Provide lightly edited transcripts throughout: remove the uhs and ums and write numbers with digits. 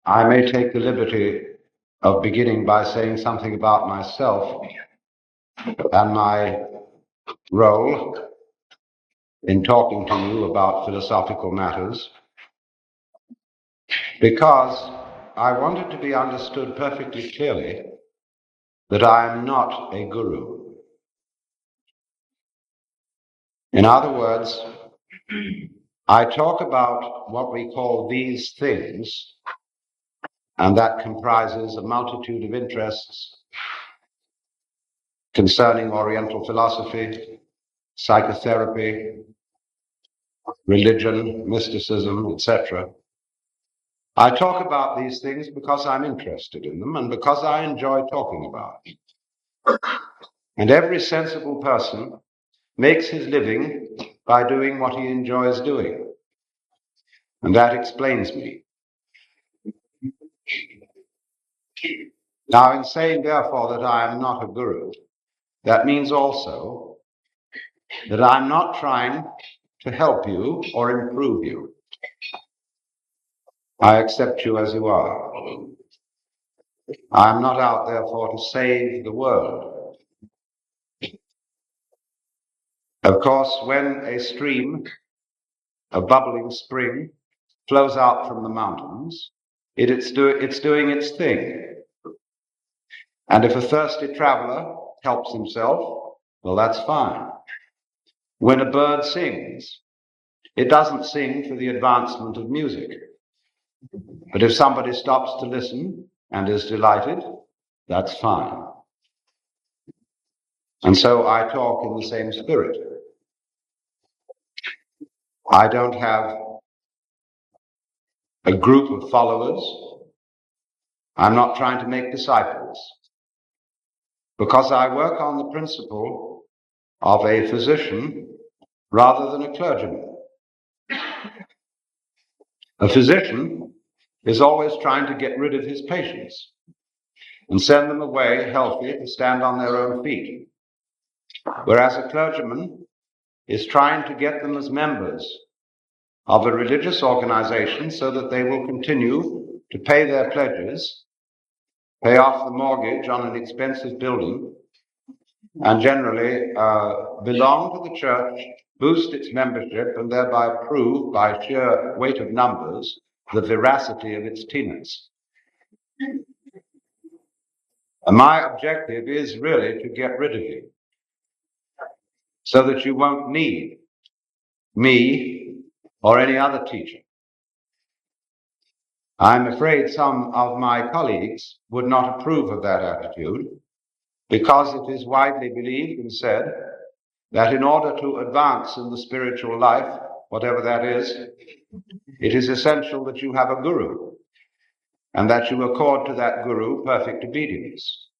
I may take the liberty of beginning by saying something about myself and my role in talking to you about philosophical matters, because I want it to be understood perfectly clearly that I am not a guru. In other words, I talk about what we call these things, and that comprises a multitude of interests concerning Oriental philosophy, psychotherapy, religion, mysticism, etc. I talk about these things because I'm interested in them and because I enjoy talking about them. And every sensible person makes his living by doing what he enjoys doing. And that explains me. Now, in saying, therefore, that I am not a guru, that means also that I'm not trying to help you or improve you. I accept you as you are. I'm not out, therefore, to save the world. Of course, when a stream, a bubbling spring, flows out from the mountains, it's doing its thing. And if a thirsty traveler helps himself, well, that's fine. When a bird sings, it doesn't sing for the advancement of music. But if somebody stops to listen and is delighted, that's fine. And so I talk in the same spirit. I don't have a group of followers. I'm not trying to make disciples, because I work on the principle of a physician rather than a clergyman. A physician is always trying to get rid of his patients and send them away healthy to stand on their own feet, whereas a clergyman is trying to get them as members of a religious organization so that they will continue to pay their pledges, pay off the mortgage on an expensive building, and generally belong to the church, boost its membership, and thereby prove by sheer weight of numbers the veracity of its tenets. And my objective is really to get rid of you so that you won't need me or any other teacher. I'm afraid some of my colleagues would not approve of that attitude, because it is widely believed and said that in order to advance in the spiritual life, whatever that is, it is essential that you have a guru and that you accord to that guru perfect obedience.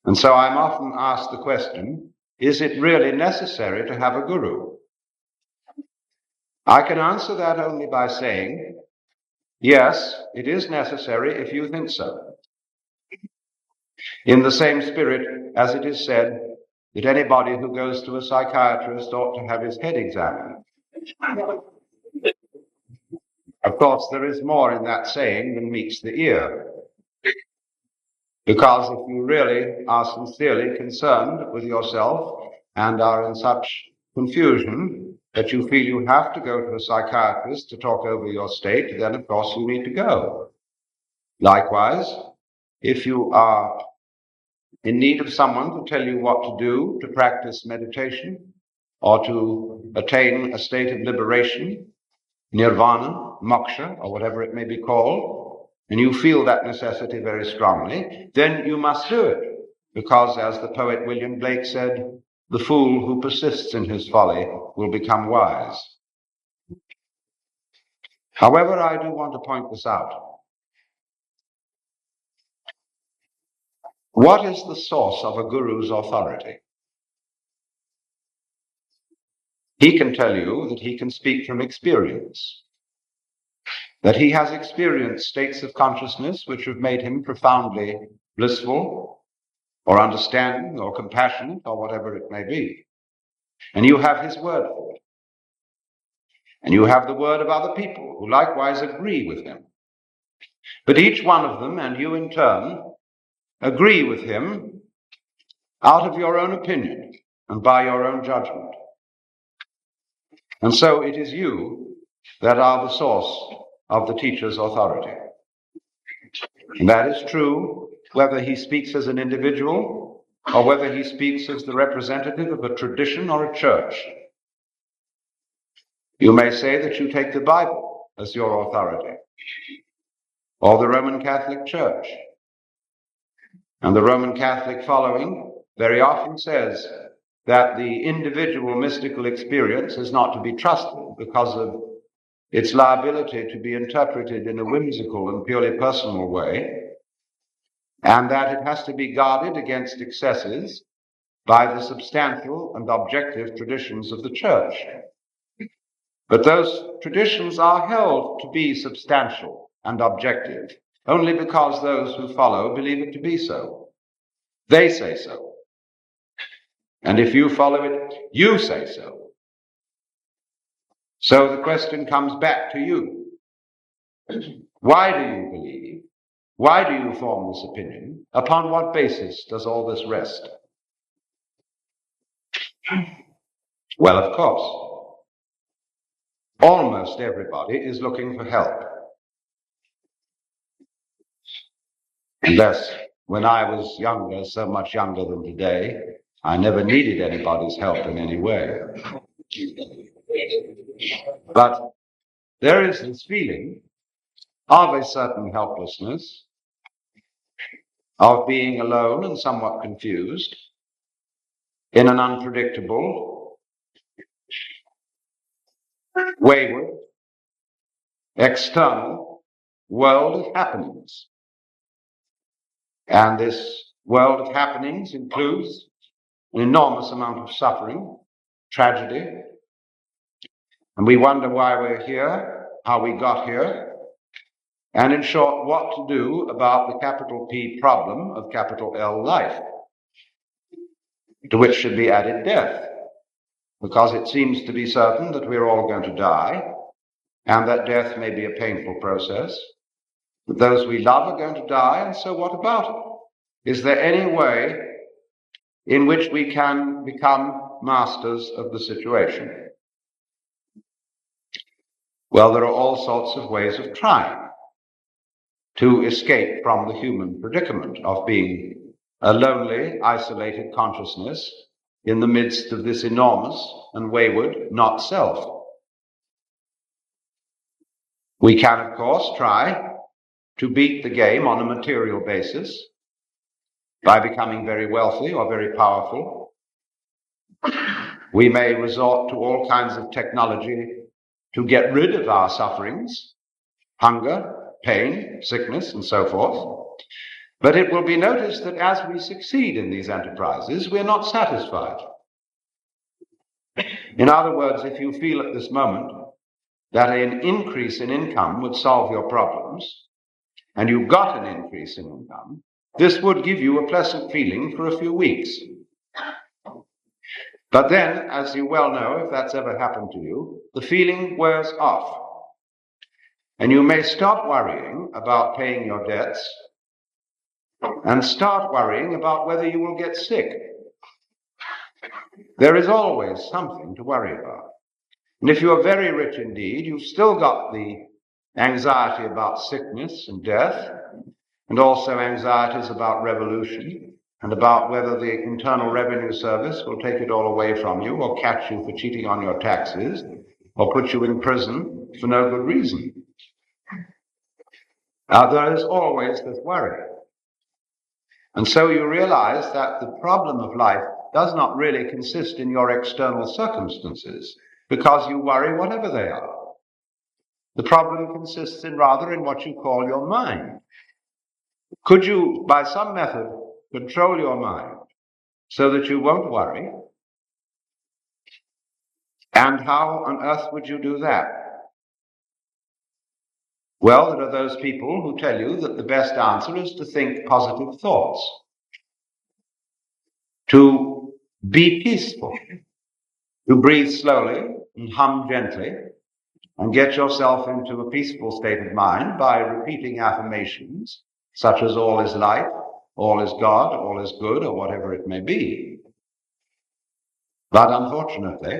And so I'm often asked the question, is it really necessary to have a guru? I can answer that only by saying, yes, it is necessary if you think so. In the same spirit as it is said that anybody who goes to a psychiatrist ought to have his head examined. Of course, there is more in that saying than meets the ear. Because if you really are sincerely concerned with yourself and are in such confusion that you feel you have to go to a psychiatrist to talk over your state, then of course you need to go. Likewise, if you are in need of someone to tell you what to do to practice meditation or to attain a state of liberation, nirvana, moksha, or whatever it may be called, and you feel that necessity very strongly, then you must do it. Because, as the poet William Blake said, the fool who persists in his folly will become wise. However, I do want to point this out. What is the source of a guru's authority? He can tell you that he can speak from experience, that he has experienced states of consciousness which have made him profoundly blissful, or understanding, or compassionate, or whatever it may be. And you have his word for it. And you have the word of other people who likewise agree with him. But each one of them, and you in turn, agree with him out of your own opinion and by your own judgment. And so it is you that are the source of the teacher's authority. And that is true whether he speaks as an individual or whether he speaks as the representative of a tradition or a church. You may say that you take the Bible as your authority, or the Roman Catholic Church. And the Roman Catholic following very often says that the individual mystical experience is not to be trusted because of its liability to be interpreted in a whimsical and purely personal way, and that it has to be guarded against excesses by the substantial and objective traditions of the Church. But those traditions are held to be substantial and objective only because those who follow believe it to be so. They say so. And if you follow it, you say so. So the question comes back to you. Why do you believe? Why do you form this opinion? Upon what basis does all this rest? Well, of course, almost everybody is looking for help. Unless, when I was younger, so much younger than today, I never needed anybody's help in any way. But there is this feeling of a certain helplessness, of being alone and somewhat confused in an unpredictable, wayward, external world of happenings. And this world of happenings includes an enormous amount of suffering, tragedy, and we wonder why we're here, how we got here, and in short, what to do about the capital P problem of capital L life, to which should be added death, because it seems to be certain that we're all going to die, and that death may be a painful process, that those we love are going to die, and so what about it? Is there any way in which we can become masters of the situation? Well, there are all sorts of ways of trying to escape from the human predicament of being a lonely, isolated consciousness in the midst of this enormous and wayward not self. We can, of course, try to beat the game on a material basis by becoming very wealthy or very powerful. We may resort to all kinds of technology to get rid of our sufferings, hunger, pain, sickness, and so forth. But it will be noticed that as we succeed in these enterprises, we're not satisfied. In other words, if you feel at this moment that an increase in income would solve your problems, and you got an increase in income, this would give you a pleasant feeling for a few weeks. But then, as you well know, if that's ever happened to you, the feeling wears off. And you may stop worrying about paying your debts and start worrying about whether you will get sick. There is always something to worry about. And if you are very rich indeed, you've still got the anxiety about sickness and death, and also anxieties about revolution, and about whether the Internal Revenue Service will take it all away from you, or catch you for cheating on your taxes, or put you in prison for no good reason. There is always this worry. And so you realize that the problem of life does not really consist in your external circumstances, because you worry whatever they are. The problem consists rather in what you call your mind. Could you, by some method, control your mind so that you won't worry? And how on earth would you do that? Well, there are those people who tell you that the best answer is to think positive thoughts, to be peaceful, to breathe slowly and hum gently, and get yourself into a peaceful state of mind by repeating affirmations such as all is light, all is God, all is good, or whatever it may be. But unfortunately,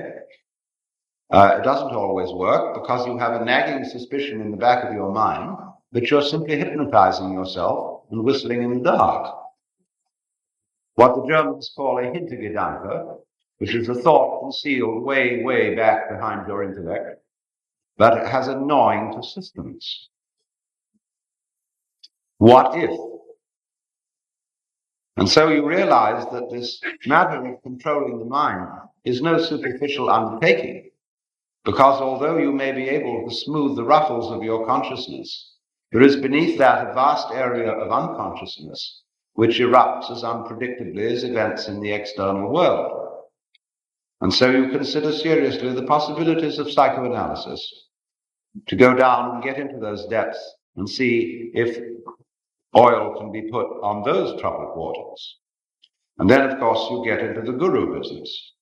it doesn't always work because you have a nagging suspicion in the back of your mind that you're simply hypnotizing yourself and whistling in the dark. What the Germans call a Hintergedanke, which is a thought concealed way, way back behind your intellect, but it has a gnawing persistence. What if? And so you realize that this matter of controlling the mind is no superficial undertaking, because although you may be able to smooth the ruffles of your consciousness, there is beneath that a vast area of unconsciousness which erupts as unpredictably as events in the external world. And so you consider seriously the possibilities of psychoanalysis, to go down and get into those depths and see if oil can be put on those troubled waters. And then, of course, you get into the guru business.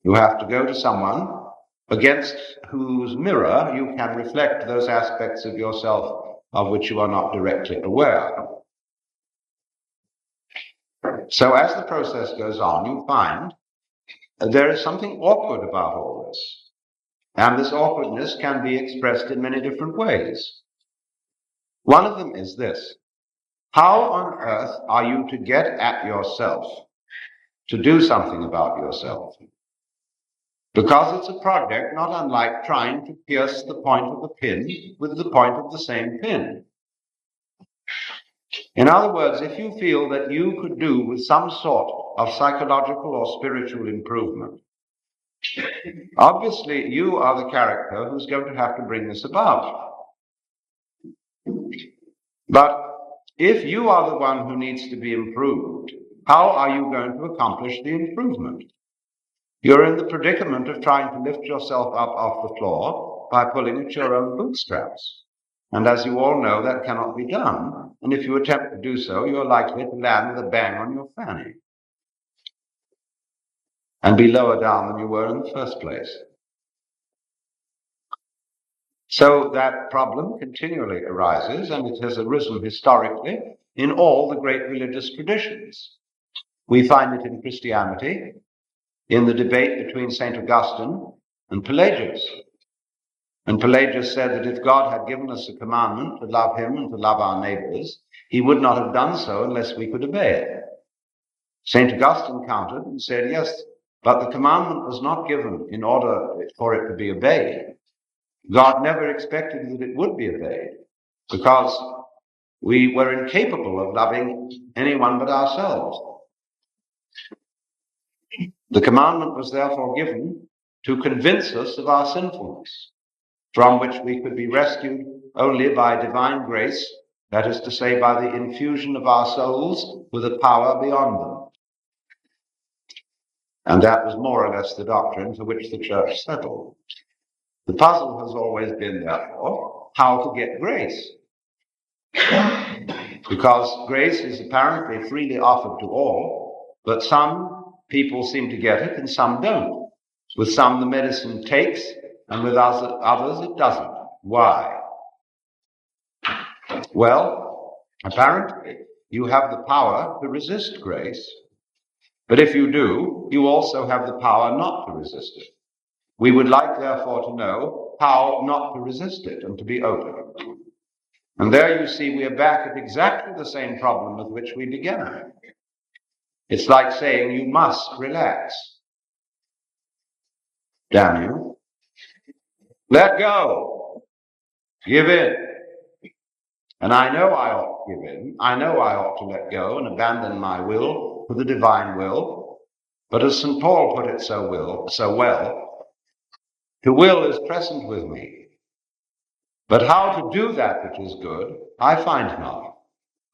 You have to go to someone against whose mirror you can reflect those aspects of yourself of which you are not directly aware. So as the process goes on, you find there is something awkward about all this. And this awkwardness can be expressed in many different ways. One of them is this: how on earth are you to get at yourself, to do something about yourself? Because it's a project not unlike trying to pierce the point of a pin with the point of the same pin. In other words, if you feel that you could do with some sort of psychological or spiritual improvement, obviously you are the character who's going to have to bring this about. But if you are the one who needs to be improved, how are you going to accomplish the improvement? You're in the predicament of trying to lift yourself up off the floor by pulling at your own bootstraps. And as you all know, that cannot be done. And if you attempt to do so, you're likely to land with a bang on your fanny and be lower down than you were in the first place. So that problem continually arises, and it has arisen historically in all the great religious traditions. We find it in Christianity, in the debate between St. Augustine and Pelagius. And Pelagius said that if God had given us a commandment to love him and to love our neighbors, he would not have done so unless we could obey it. St. Augustine countered and said, yes, but the commandment was not given in order for it to be obeyed. God never expected that it would be obeyed, because we were incapable of loving anyone but ourselves. The commandment was therefore given to convince us of our sinfulness, from which we could be rescued only by divine grace, that is to say, by the infusion of our souls with a power beyond them. And that was more or less the doctrine for which the church settled. The puzzle has always been, therefore, how to get grace. Because grace is apparently freely offered to all, but some people seem to get it and some don't. With some the medicine takes, and with others it doesn't. Why? Well, apparently you have the power to resist grace, but if you do, you also have the power not to resist it. We would like, therefore, to know how not to resist it and to be open. And there you see we are back at exactly the same problem with which we began. It's like saying you must relax. Damn you. Let go. Give in. And I know I ought to give in. I know I ought to let go and abandon my will to the divine will. But as St. Paul put it so well, the will is present with me. But how to do that which is good, I find not.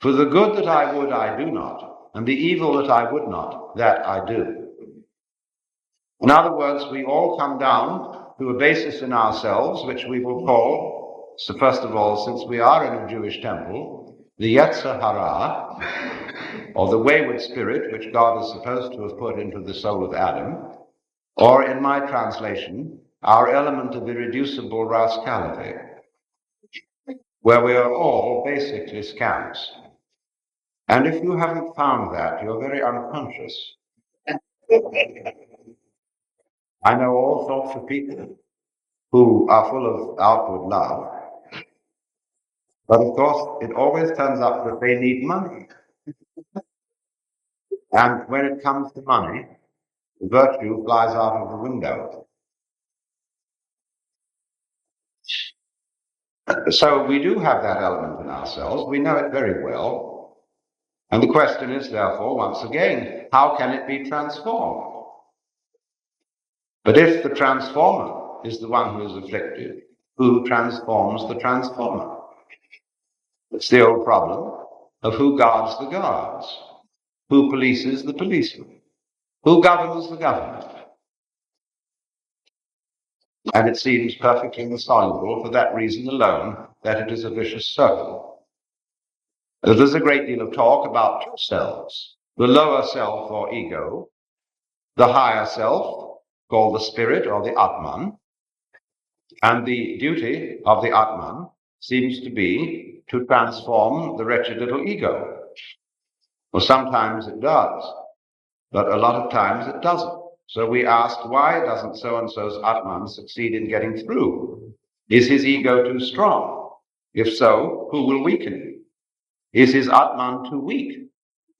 For the good that I would, I do not, and the evil that I would not, that I do. In other words, we all come down to a basis in ourselves, which we will call, so first of all, since we are in a Jewish temple, the Yetzer Hara, or the wayward spirit, which God is supposed to have put into the soul of Adam, or in my translation, our element of irreducible rascality, where we are all basically scamps. And if you haven't found that, you're very unconscious. I know all sorts of people who are full of outward love, but of course it always turns up that they need money. And when it comes to money, virtue flies out of the window. So we do have that element in ourselves. We know it very well. And the question is, therefore, once again, how can it be transformed? But if the transformer is the one who is afflicted, who transforms the transformer? It's the old problem of who guards the guards, who polices the policeman, who governs the government. And it seems perfectly insoluble for that reason alone, that it is a vicious circle. There's a great deal of talk about two selves, the lower self or ego, the higher self called the spirit or the Atman, and the duty of the Atman seems to be to transform the wretched little ego. Well, sometimes it does, but a lot of times it doesn't. So we ask, why doesn't so-and-so's Atman succeed in getting through? Is his ego too strong? If so, who will weaken him? Is his Atman too weak?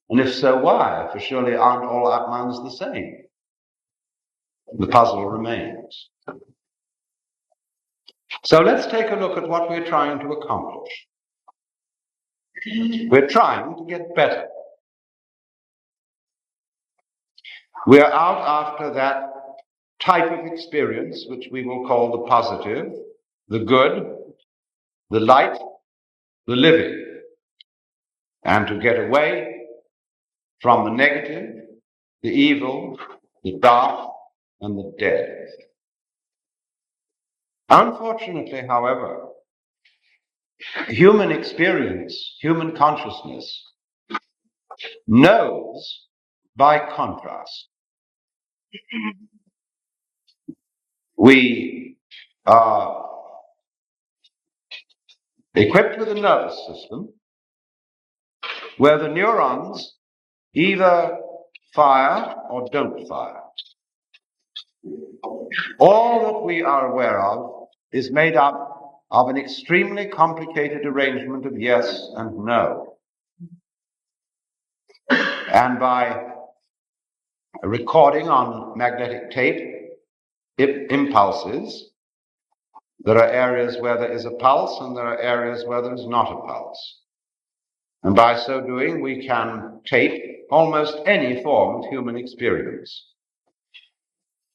And if so, why? For surely aren't all Atmans the same? The puzzle remains. So let's take a look at what we're trying to accomplish. We're trying to get better. We're out after that type of experience which we will call the positive, the good, the light, the living, and to get away from the negative, the evil, the dark, and the dead. Unfortunately, however, human experience, human consciousness, knows by contrast. We are equipped with a nervous system where the neurons either fire or don't fire. All that we are aware of is made up of an extremely complicated arrangement of yes and no. And by recording on magnetic tape impulses, there are areas where there is a pulse and there are areas where there is not a pulse. And by so doing, we can tape almost any form of human experience.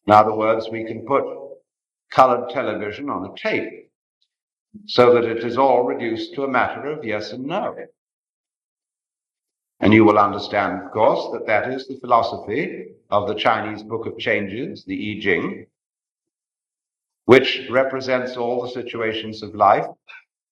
In other words, we can put colored television on a tape so that it is all reduced to a matter of yes and no. And you will understand, of course, that that is the philosophy of the Chinese Book of Changes, the I Ching, which represents all the situations of life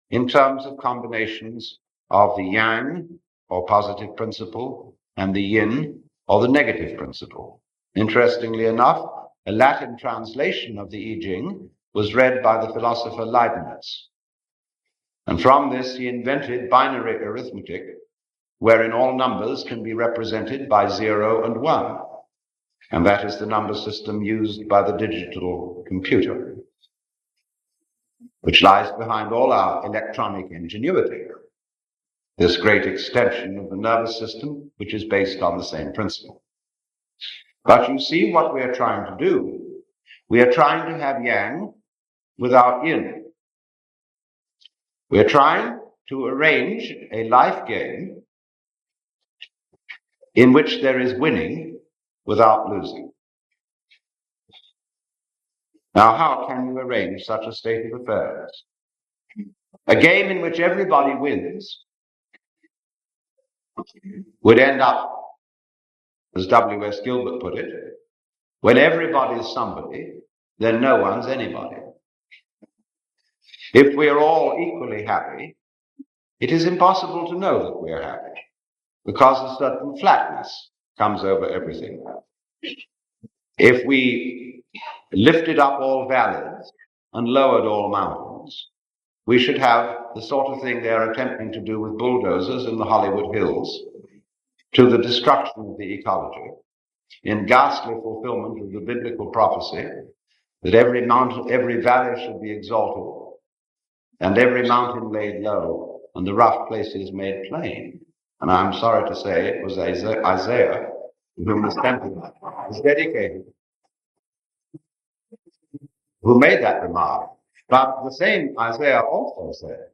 in terms of combinations of the yang, or positive principle, and the yin, or the negative principle. Interestingly enough, a Latin translation of the I Ching was read by the philosopher Leibniz. And from this he invented binary arithmetic, wherein all numbers can be represented by 0 and 1. And that is the number system used by the digital computer, which lies behind all our electronic ingenuity, this great extension of the nervous system, which is based on the same principle. But you see what we are trying to do. We are trying to have yang without yin. We are trying to arrange a life game in which there is winning without losing. Now, how can you arrange such a state of affairs? A game in which everybody wins would end up, as W.S. Gilbert put it, when everybody is somebody, then no one's anybody. If we are all equally happy, it is impossible to know that we are happy, because a certain flatness comes over everything. If we lifted up all valleys and lowered all mountains. We should have the sort of thing they're attempting to do with bulldozers in the Hollywood Hills, to the destruction of the ecology, in ghastly fulfillment of the biblical prophecy that every mountain, every valley should be exalted, and every mountain laid low, and the rough places made plain. And I'm sorry to say it was Isaiah to whom this temple is dedicated, who made that remark. But the same Isaiah also said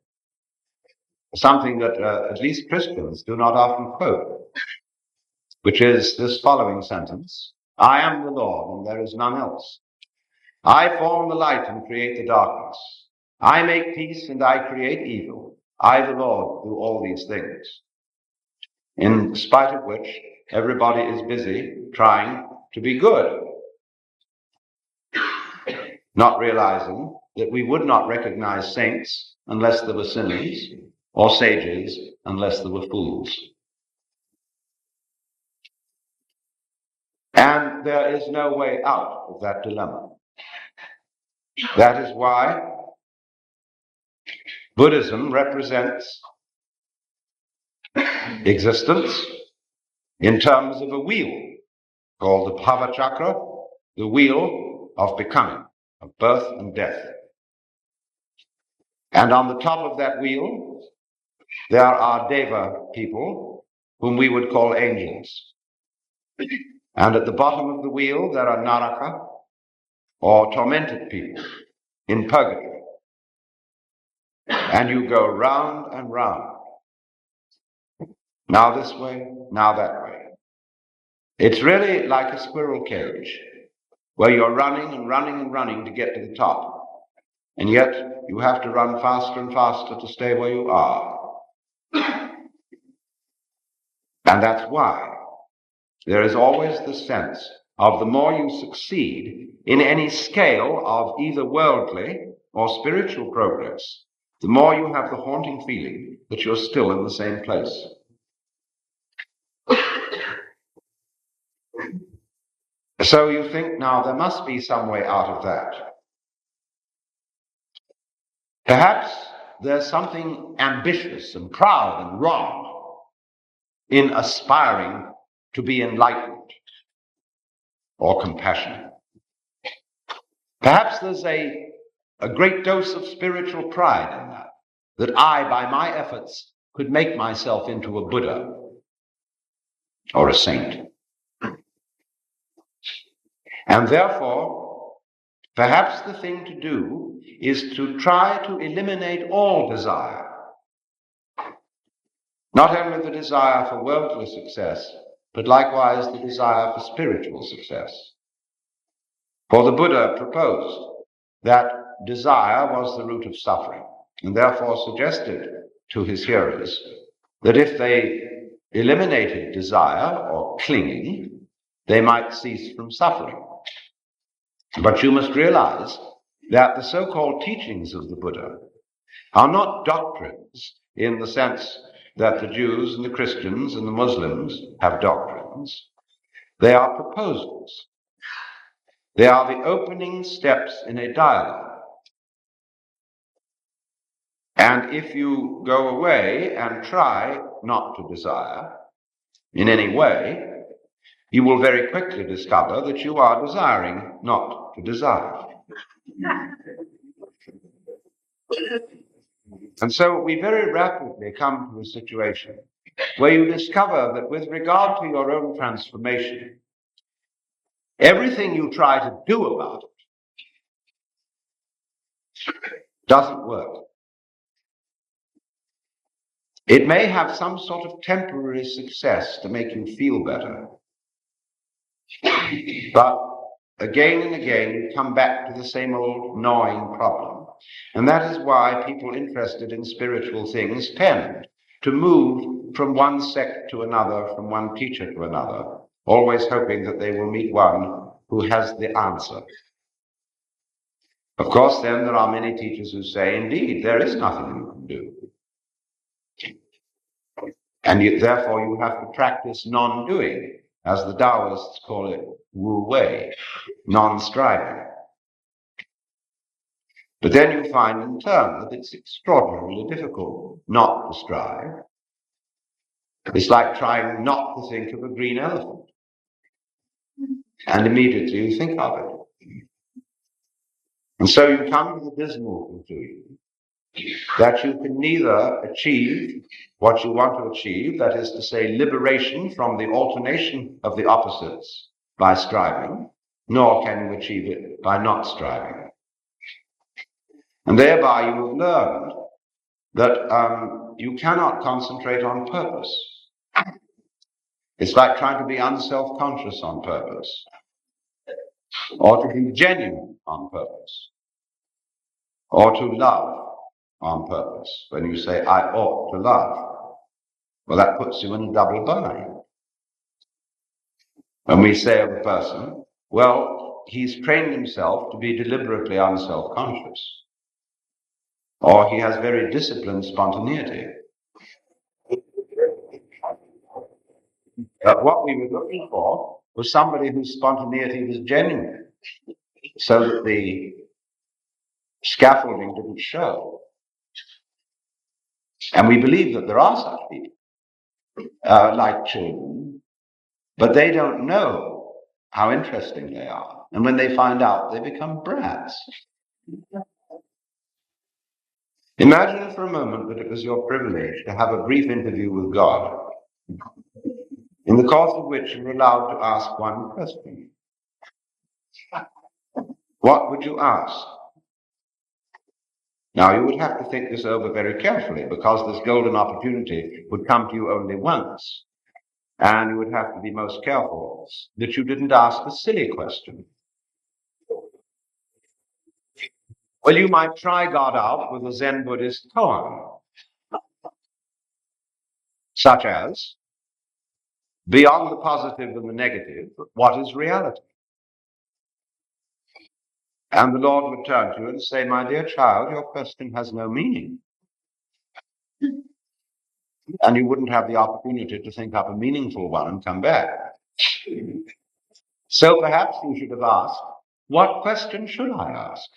something that at least Christians do not often quote, which is this following sentence: I am the Lord, and there is none else. I form the light and create the darkness. I make peace and I create evil. I, the Lord, do all these things. In spite of which, everybody is busy trying to be good, not realizing that we would not recognize saints unless there were sinners, or sages unless there were fools. And there is no way out of that dilemma. That is why Buddhism represents existence in terms of a wheel called the Bhava Chakra, the wheel of becoming, of birth and death. And on the top of that wheel, there are Deva people, whom we would call angels. And at the bottom of the wheel, there are Naraka, or tormented people, in purgatory. And you go round and round, now this way, now that way. It's really like a squirrel cage, where you're running and running and running to get to the top. And yet, you have to run faster and faster to stay where you are. And that's why there is always the sense of the more you succeed in any scale of either worldly or spiritual progress, the more you have the haunting feeling that you're still in the same place. So you think, now there must be some way out of that. Perhaps there's something ambitious and proud and wrong in aspiring to be enlightened or compassionate. Perhaps there's a great dose of spiritual pride in that I, by my efforts, could make myself into a Buddha or a saint. And therefore, perhaps the thing to do is to try to eliminate all desire. Not only the desire for worldly success, but likewise the desire for spiritual success. For the Buddha proposed that desire was the root of suffering, and therefore suggested to his hearers that if they eliminated desire or clinging, they might cease from suffering. But you must realize that the so-called teachings of the Buddha are not doctrines in the sense that the Jews and the Christians and the Muslims have doctrines. They are proposals. They are the opening steps in a dialogue. And if you go away and try not to desire in any way, you will very quickly discover that you are desiring not to desire. And so we very rapidly come to a situation where you discover that with regard to your own transformation, everything you try to do about it doesn't work. It may have some sort of temporary success to make you feel better, but again and again you come back to the same old gnawing problem. And that is why people interested in spiritual things tend to move from one sect to another, from one teacher to another, always hoping that they will meet one who has the answer. Of course, then there are many teachers who say, indeed, there is nothing you can do. And therefore you have to practice non-doing, as the Taoists call it, wu wei, non-striving. But then you find in turn that it's extraordinarily difficult not to strive. It's like trying not to think of a green elephant. And immediately you think of it. And so you come to the dismal conclusion that you can neither achieve what you want to achieve, that is to say, liberation from the alternation of the opposites by striving, nor can you achieve it by not striving. And thereby you have learned that you cannot concentrate on purpose. It's like trying to be unself-conscious on purpose, or to be genuine on purpose, or to love on purpose. When you say, I ought to love, well, that puts you in a double bind. When we say of a person, well, he's trained himself to be deliberately unself-conscious, or he has very disciplined spontaneity. But what we were looking for was somebody whose spontaneity was genuine, so that the scaffolding didn't show. And we believe that there are such people, like children, but they don't know how interesting they are. And when they find out, they become brats. Imagine for a moment that it was your privilege to have a brief interview with God, in the course of which you were allowed to ask one question. What would you ask? Now, you would have to think this over very carefully, because this golden opportunity would come to you only once. And you would have to be most careful that you didn't ask a silly question. Well, you might try God out with a Zen Buddhist koan, such as, beyond the positive and the negative, what is reality? And the Lord would turn to you and say, my dear child, your question has no meaning. And you wouldn't have the opportunity to think up a meaningful one and come back. So perhaps you should have asked, what question should I ask?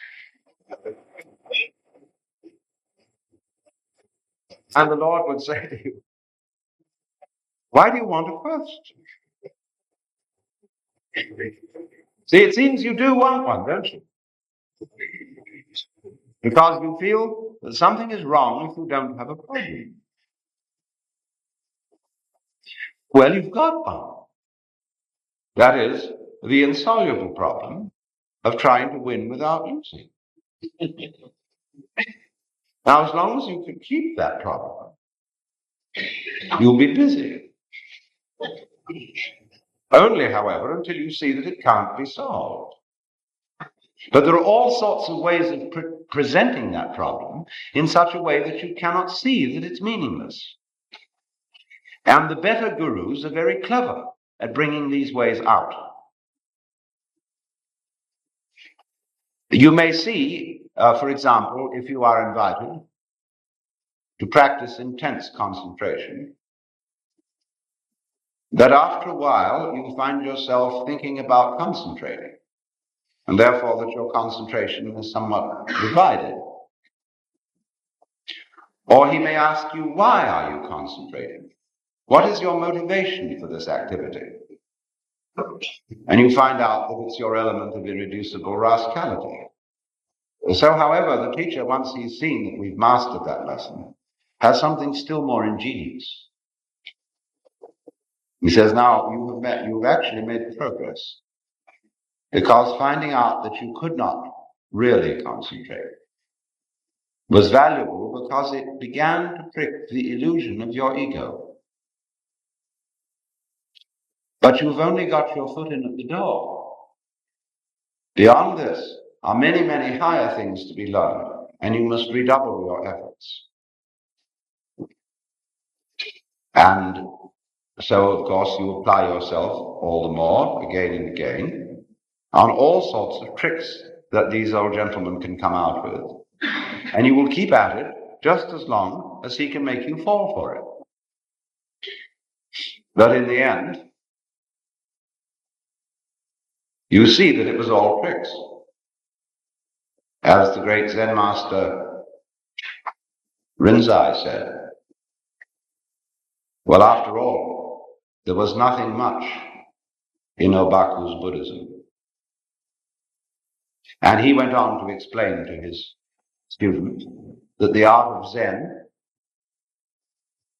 And the Lord would say to you, why do you want a question? See, it seems you do want one, don't you? Because you feel that something is wrong if you don't have a problem. Well, you've got one. That is the insoluble problem of trying to win without losing. Now, as long as you can keep that problem, you'll be busy. Only, however, until you see that it can't be solved. But there are all sorts of ways of presenting that problem in such a way that you cannot see that it's meaningless. And the better gurus are very clever at bringing these ways out. You may see, for example, if you are invited to practice intense concentration, that after a while you find yourself thinking about concentrating, and therefore that your concentration is somewhat divided. Or he may ask you, why are you concentrating? What is your motivation for this activity? And you find out that it's your element of irreducible rascality. So, however, the teacher, once he's seen that we've mastered that lesson, has something still more ingenious. He says, now you've actually made progress, because finding out that you could not really concentrate was valuable because it began to prick the illusion of your ego. But you've only got your foot in at the door. Beyond this are many, many higher things to be learned, and you must redouble your efforts. And so, of course, you apply yourself all the more, again and again, on all sorts of tricks that these old gentlemen can come out with. And you will keep at it just as long as he can make you fall for it. But in the end, you see that it was all tricks. As the great Zen master Rinzai said, well, after all, there was nothing much in Obaku's Buddhism. And he went on to explain to his students that the art of Zen,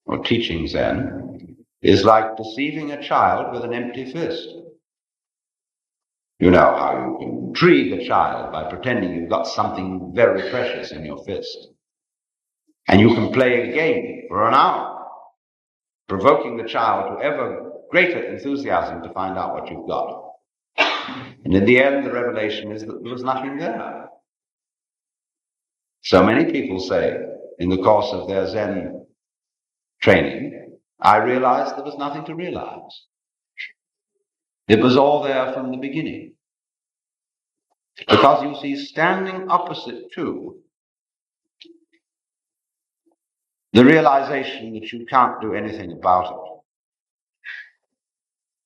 or teaching Zen, is like deceiving a child with an empty fist. You know how you can intrigue a child by pretending you've got something very precious in your fist. And you can play a game for an hour, provoking the child to ever greater enthusiasm to find out what you've got. And in the end, the revelation is that there was nothing there. So many people say, in the course of their Zen training, I realized there was nothing to realize. It was all there from the beginning. Because you see, standing opposite to the realization that you can't do anything about it,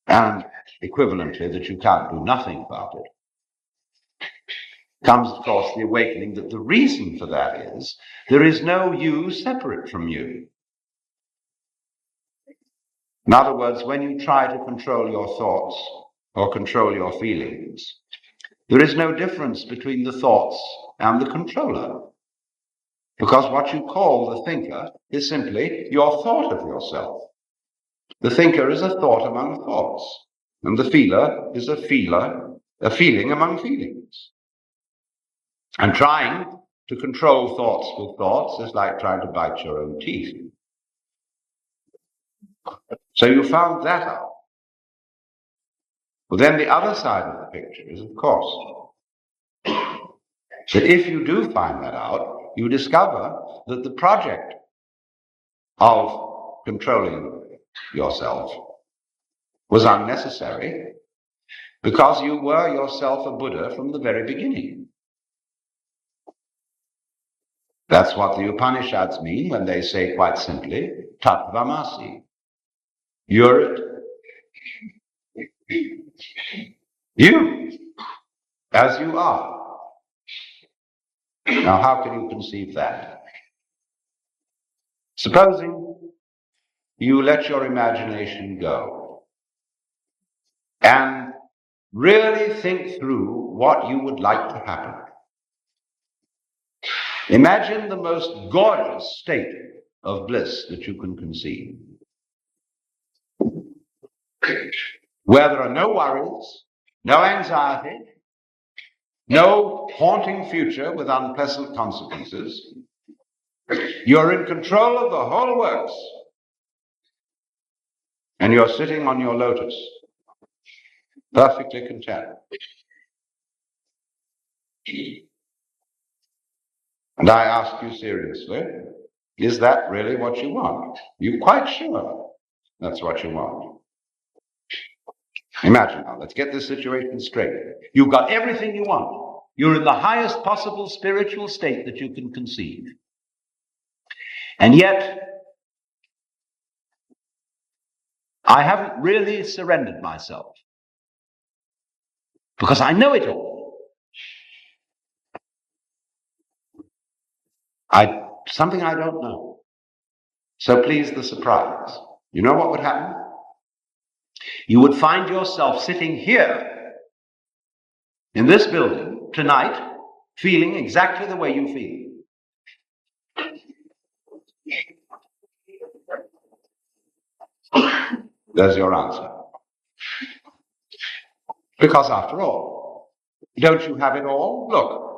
and equivalently that you can't do nothing about it, comes, of course, the awakening that the reason for that is there is no you separate from you. In other words, when you try to control your thoughts or control your feelings, there is no difference between the thoughts and the controller. Because what you call the thinker is simply your thought of yourself. The thinker is a thought among thoughts, and the feeler is a feeling among feelings. And trying to control thoughts with thoughts is like trying to bite your own teeth. So you found that out. Well, then the other side of the picture is, of course, that if you do find that out, you discover that the project of controlling yourself was unnecessary because you were yourself a Buddha from the very beginning. That's what the Upanishads mean when they say quite simply, Tattvamasi. You're it. You, as you are. Now, how can you conceive that? Supposing you let your imagination go and really think through what you would like to happen. Imagine the most gorgeous state of bliss that you can conceive, where there are no worries, no anxiety, no haunting future with unpleasant consequences. You're in control of the whole works, and you're sitting on your lotus, perfectly content. And I ask you seriously, is that really what you want? You're quite sure that's what you want? Imagine now, let's get this situation straight. You've got everything you want. You're in the highest possible spiritual state that you can conceive. And yet, I haven't really surrendered myself. Because I know it all. Something I don't know. So please, the surprise. You know what would happen? You would find yourself sitting here in this building tonight, feeling exactly the way you feel. There's your answer. Because after all, don't you have it all? Look,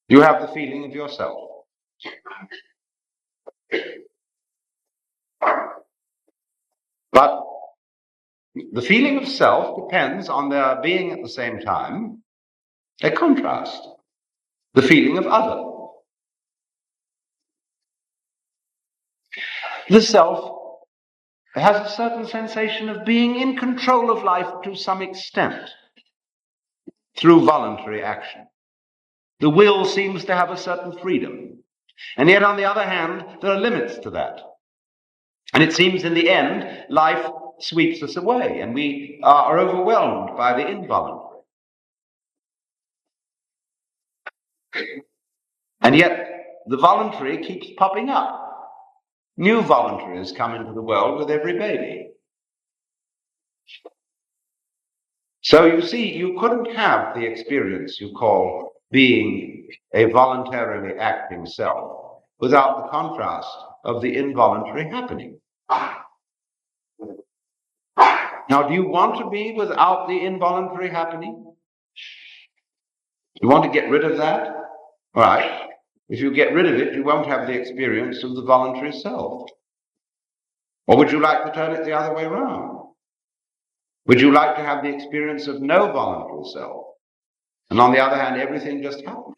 you have the feeling of yourself. But the feeling of self depends on there being at the same time a contrast, the feeling of other. The self has a certain sensation of being in control of life to some extent through voluntary action. The will seems to have a certain freedom. And yet, on the other hand, there are limits to that. And it seems in the end, life sweeps us away and we are overwhelmed by the involuntary. And yet the voluntary keeps popping up. New voluntaries come into the world with every baby. So you see, you couldn't have the experience you call being a voluntarily acting self without the contrast of the involuntary happening. Now, do you want to be without the involuntary happening? You want to get rid of that? All right. If you get rid of it, you won't have the experience of the voluntary self. Or would you like to turn it the other way around? Would you like to have the experience of no voluntary self? And on the other hand, everything just happens.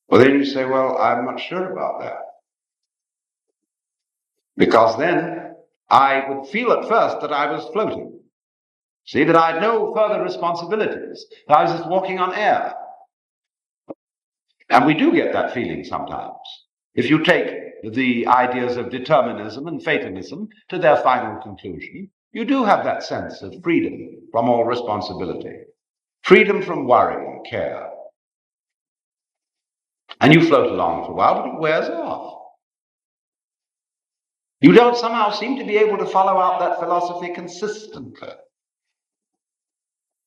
Well, then you say, well, I'm not sure about that. Because then I would feel at first that I was floating. See, that I had no further responsibilities. That I was just walking on air. And we do get that feeling sometimes. If you take the ideas of determinism and fatalism to their final conclusion, you do have that sense of freedom from all responsibility. Freedom from worry and care. And you float along for a while, but it wears off. You don't somehow seem to be able to follow out that philosophy consistently,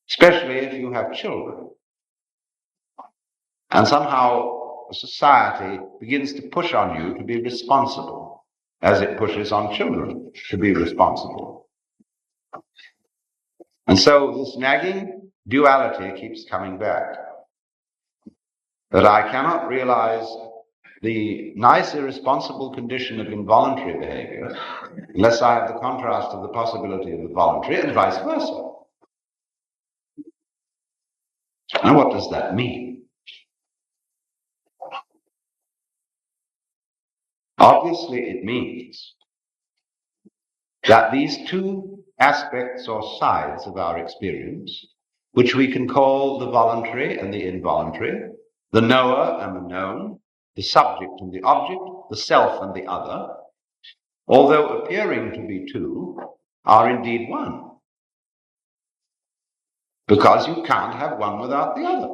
especially if you have children. And somehow society begins to push on you to be responsible, as it pushes on children to be responsible. And so this nagging duality keeps coming back. That I cannot realize the nice irresponsible condition of involuntary behavior unless I have the contrast of the possibility of the voluntary, and vice versa. Now what does that mean? Obviously it means that these two aspects or sides of our experience, which we can call the voluntary and the involuntary, the knower and the known, the subject and the object, the self and the other, although appearing to be two, are indeed one. Because you can't have one without the other.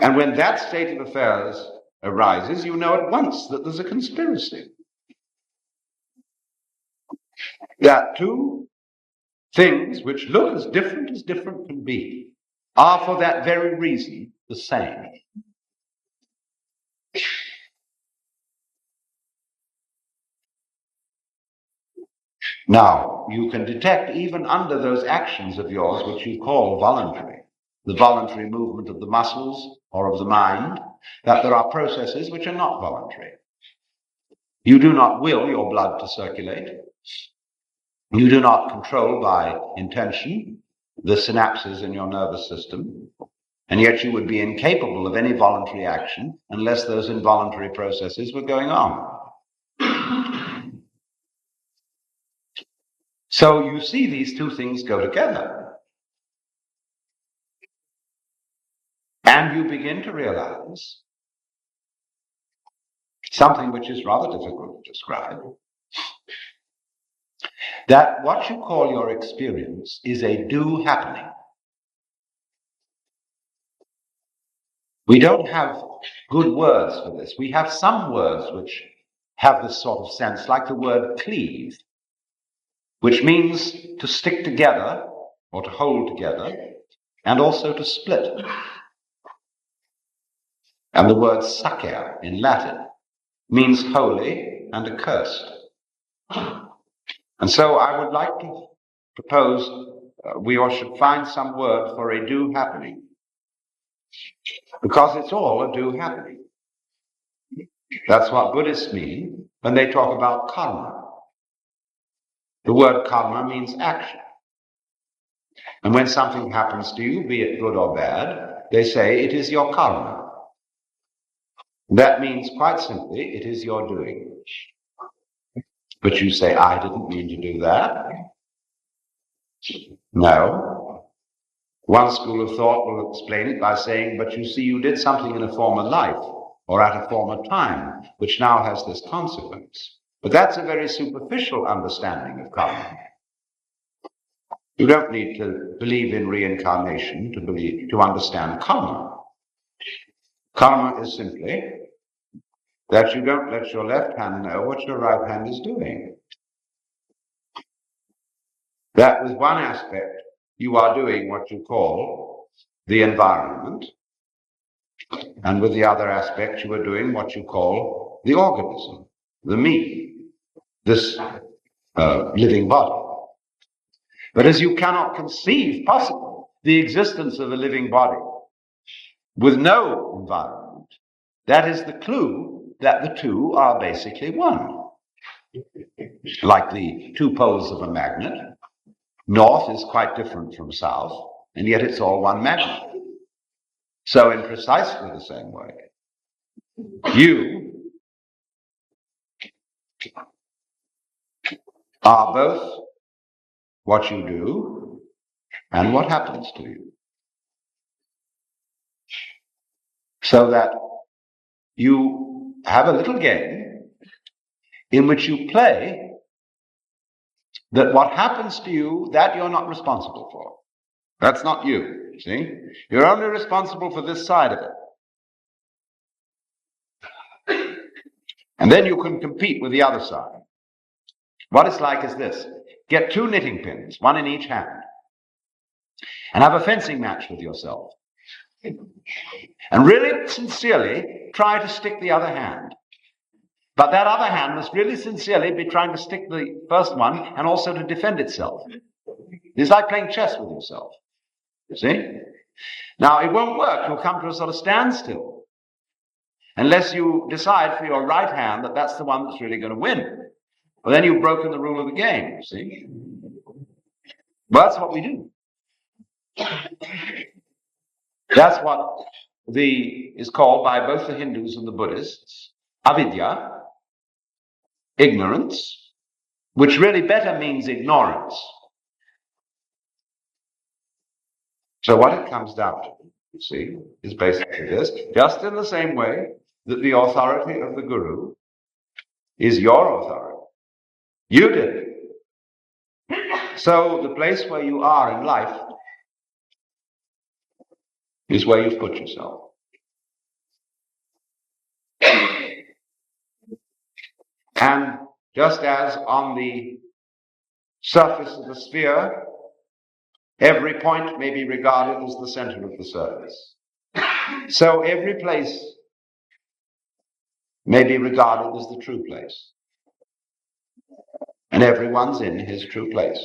And when that state of affairs arises, you know at once that there's a conspiracy. That two things which look as different can be are for that very reason the same. Now, you can detect even under those actions of yours which you call voluntary, the voluntary movement of the muscles or of the mind, that there are processes which are not voluntary. You do not will your blood to circulate. You do not control by intention the synapses in your nervous system, and yet you would be incapable of any voluntary action unless those involuntary processes were going on. So you see these two things go together. And you begin to realize something which is rather difficult to describe, that what you call your experience is a do happening. We don't have good words for this. We have some words which have this sort of sense, like the word cleave, which means to stick together or to hold together, and also to split. And the word sacer in Latin means holy and accursed. And so I would like to propose we all should find some word for a do happening, because it's all a do happening. That's what Buddhists mean when they talk about karma. The word karma means action. And when something happens to you, be it good or bad, they say it is your karma. That means quite simply, it is your doing. But you say, I didn't mean to do that. No. One school of thought will explain it by saying, but you see, you did something in a former life or at a former time, which now has this consequence. But that's a very superficial understanding of karma. You don't need to believe in reincarnation to understand karma. Karma is simply that you don't let your left hand know what your right hand is doing. That with one aspect, you are doing what you call the environment, and with the other aspect, you are doing what you call the organism, the me, this living body. But as you cannot conceive possible the existence of a living body with no environment, that is the clue that the two are basically one. Like the two poles of a magnet, north is quite different from south, and yet it's all one magnet. So in precisely the same way, you are both what you do and what happens to you. So that you have a little game in which you play that what happens to you, that you're not responsible for. That's not you, see? You're only responsible for this side of it. And then you can compete with the other side. What it's like is this. Get 2 knitting pins, 1 in each hand, and have a fencing match with yourself. And really sincerely try to stick the other hand. But that other hand must really sincerely be trying to stick the first one and also to defend itself. It's like playing chess with yourself. You see? Now, it won't work. You'll come to a sort of standstill unless you decide for your right hand that that's the one that's really going to win. Well, then you've broken the rule of the game, you see? Well, that's what we do. That's what is called by both the Hindus and the Buddhists avidya, ignorance, which really better means ignorance. So what it comes down to, you see, is basically this. Just in the same way that the authority of the Guru is your authority. You did it. So the place where you are in life is where you've put yourself. And just as on the surface of the sphere, every point may be regarded as the center of the surface, so every place may be regarded as the true place. And everyone's in his true place.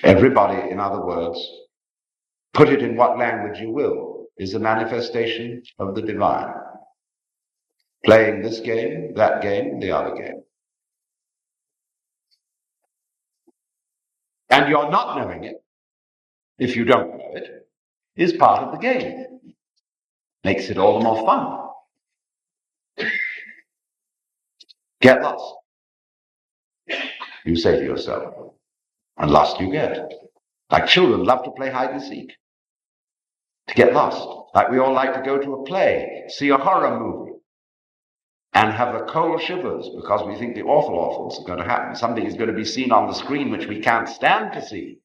Everybody, in other words, put it in what language you will, is a manifestation of the divine. Playing this game, that game, the other game. And you're not knowing it, if you don't know it, is part of the game. Makes it all the more fun. Get lost, you say to yourself. And lost you get. Like children love to play hide and seek. To get lost. Like we all like to go to a play, see a horror movie, and have the cold shivers because we think the awful is going to happen. Something is going to be seen on the screen which we can't stand to see.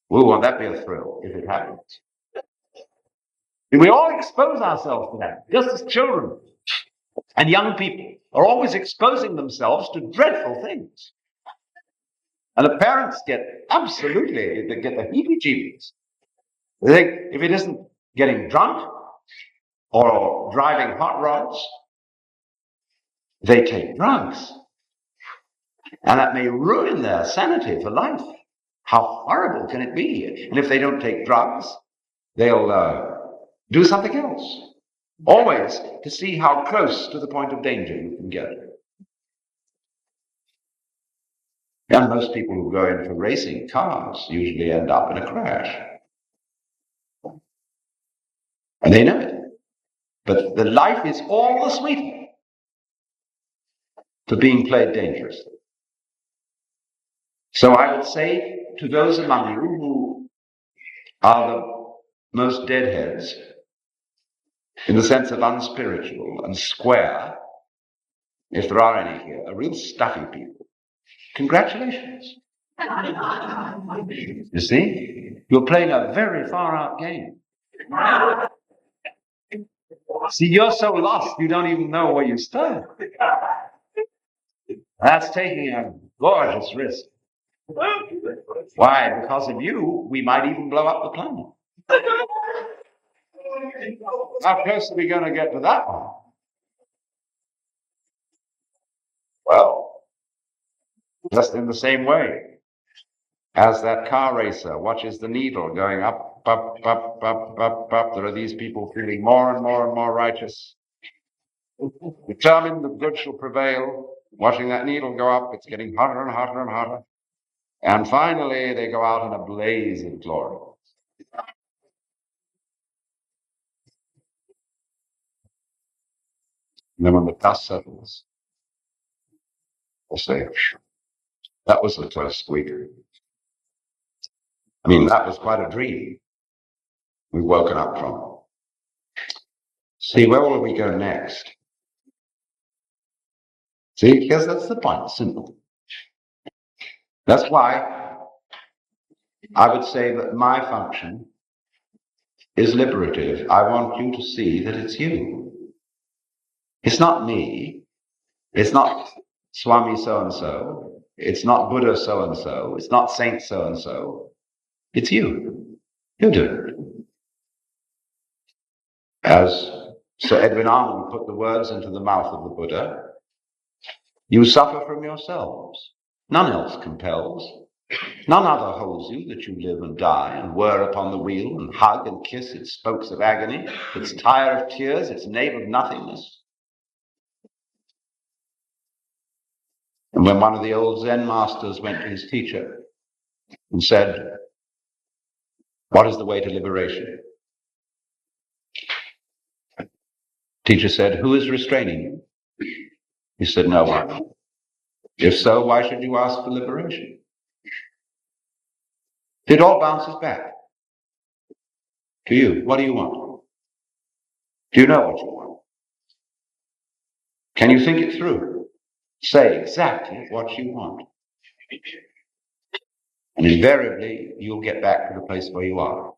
Well, won't that be a thrill if it happens? And we all expose ourselves to that, just as children and young people are always exposing themselves to dreadful things. And the parents get they get the heebie-jeebies. They think if it isn't getting drunk or driving hot rods, they take drugs. And that may ruin their sanity for life. How horrible can it be? And if they don't take drugs, they'll do something else. Always to see how close to the point of danger you can get. And most people who go in for racing cars usually end up in a crash. And they know it. But the life is all the sweeter for being played dangerously. So I would say to those among you who are the most deadheads, in the sense of unspiritual and square, if there are any here, are real stuffy people. Congratulations. You see? You're playing a very far-out game. See, you're so lost, you don't even know where you stand. That's taking a gorgeous risk. Why? Because of you, we might even blow up the planet. How close are we going to get to that one? Well, just in the same way as that car racer watches the needle going up, up, up, up, up, up. There are these people feeling more and more and more righteous, determined that good shall prevail, watching that needle go up. It's getting hotter and hotter and hotter. And finally, they go out in a blaze of glory. And then when the dust settles, they'll say, that was the first week. I mean, that was quite a dream we've woken up from. See, where will we go next? See, because that's the point, simple. That's why I would say that my function is liberative. I want you to see that it's you. It's not me. It's not Swami so-and-so. It's not Buddha so-and-so. It's not Saint so-and-so. It's you. You do it. As Sir Edwin Arnold put the words into the mouth of the Buddha, you suffer from yourselves. None else compels. None other holds you that you live and die and whir upon the wheel and hug and kiss its spokes of agony, its tire of tears, its nave of nothingness. And when one of the old Zen masters went to his teacher and said, what is the way to liberation? Teacher said, who is restraining you? He said, no one. If so, why should you ask for liberation? It all bounces back to you. What do you want? Do you know what you want? Can you think it through? Say exactly what you want. And invariably, you'll get back to the place where you are.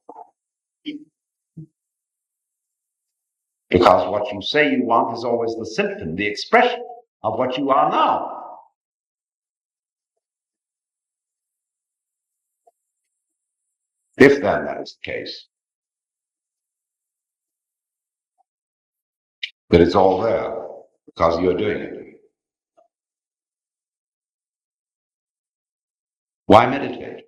Because what you say you want is always the symptom, the expression of what you are now. If then that is the case, that it's all there because you're doing it. Why meditate?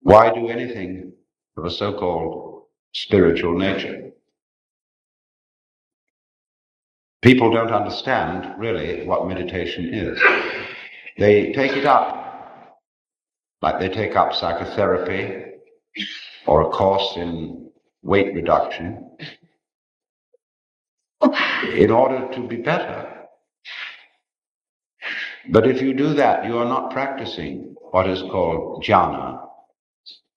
Why do anything of a so-called spiritual nature? People don't understand really what meditation is. They take it up like they take up psychotherapy or a course in weight reduction in order to be better. But if you do that, you are not practicing what is called jhana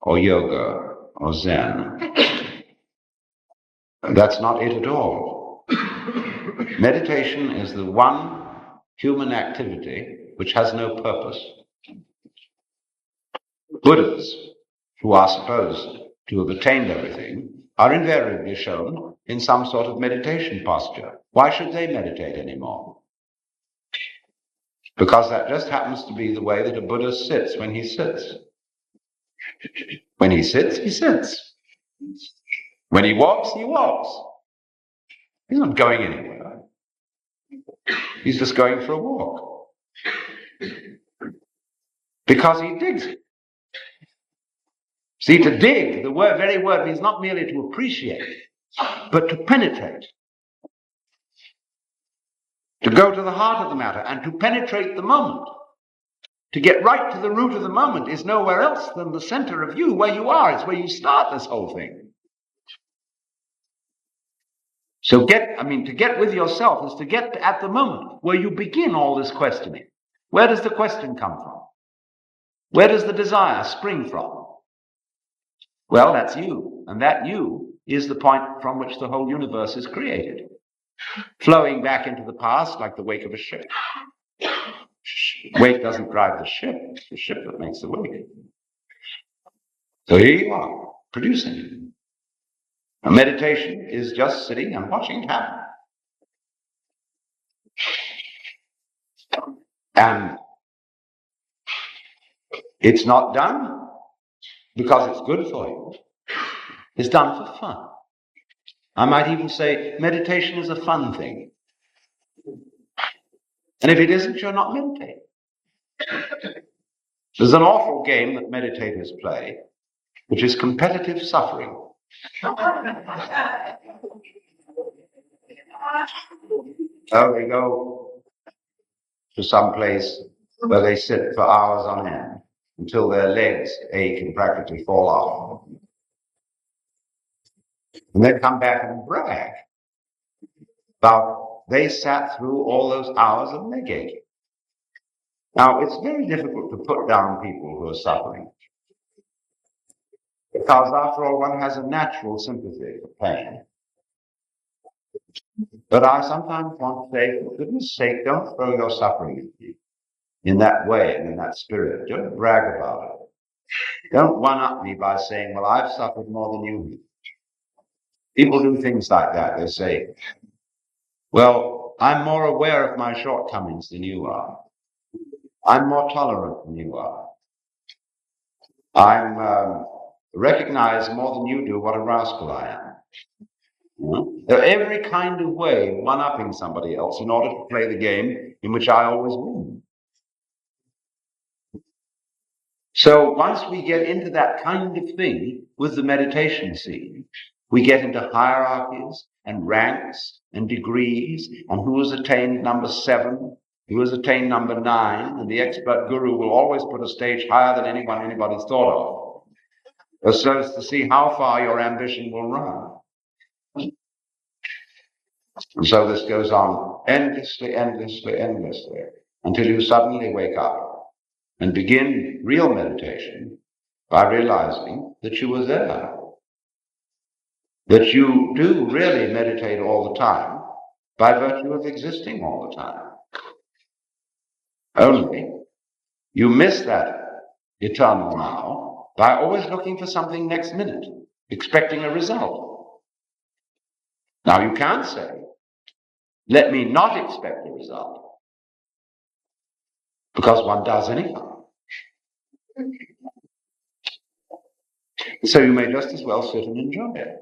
or yoga or Zen. That's not it at all. Meditation is the one human activity which has no purpose. Buddhas, who are supposed to have attained everything, are invariably shown in some sort of meditation posture. Why should they meditate anymore? Because that just happens to be the way that a Buddha sits when he sits. When he sits, he sits. When he walks, he walks. He's not going anywhere. He's just going for a walk. Because he digs it. See, to dig, the very word means not merely to appreciate, but to penetrate. To go to the heart of the matter and to penetrate the moment. To get right to the root of the moment is nowhere else than the center of you, where you are. It's where you start this whole thing. So to get with yourself is to get at the moment where you begin all this questioning. Where does the question come from? Where does the desire spring from? Well, that's you. And that you is the point from which the whole universe is created. flowing back into the past like the wake of a ship. Wake doesn't drive the ship, it's the ship that makes the wake. So here you are, producing it. A meditation is just sitting and watching it happen. And it's not done because it's good for you. It's done for fun. I might even say meditation is a fun thing. And if it isn't, you're not meditating. There's an awful game that meditators play, which is competitive suffering. So they go to some place where they sit for hours on end until their legs ache and practically fall off. And they come back and brag about they sat through all those hours of leg aching. Now, it's very difficult to put down people who are suffering, because after all, one has a natural sympathy for pain. But I sometimes want to say, for goodness sake, don't throw your suffering at me in that way and in that spirit. Don't brag about it. Don't one-up me by saying, well, I've suffered more than you. People do things like that. They say, well, I'm more aware of my shortcomings than you are. I'm more tolerant than you are. I'm recognize more than you do what a rascal I am. Every kind of way one-upping somebody else in order to play the game in which I always win. So once we get into that kind of thing with the meditation scene, we get into hierarchies and ranks and degrees, and who has attained number 7, who has attained number 9, and the expert guru will always put a stage higher than anybody's thought of, so as to see how far your ambition will run. And so this goes on endlessly, endlessly, endlessly, until you suddenly wake up and begin real meditation by realizing that you were there. That you do really meditate all the time by virtue of existing all the time. Only you miss that eternal now by always looking for something next minute, expecting a result. Now you can't say, let me not expect a result, because one does anyhow. So you may just as well sit and enjoy it.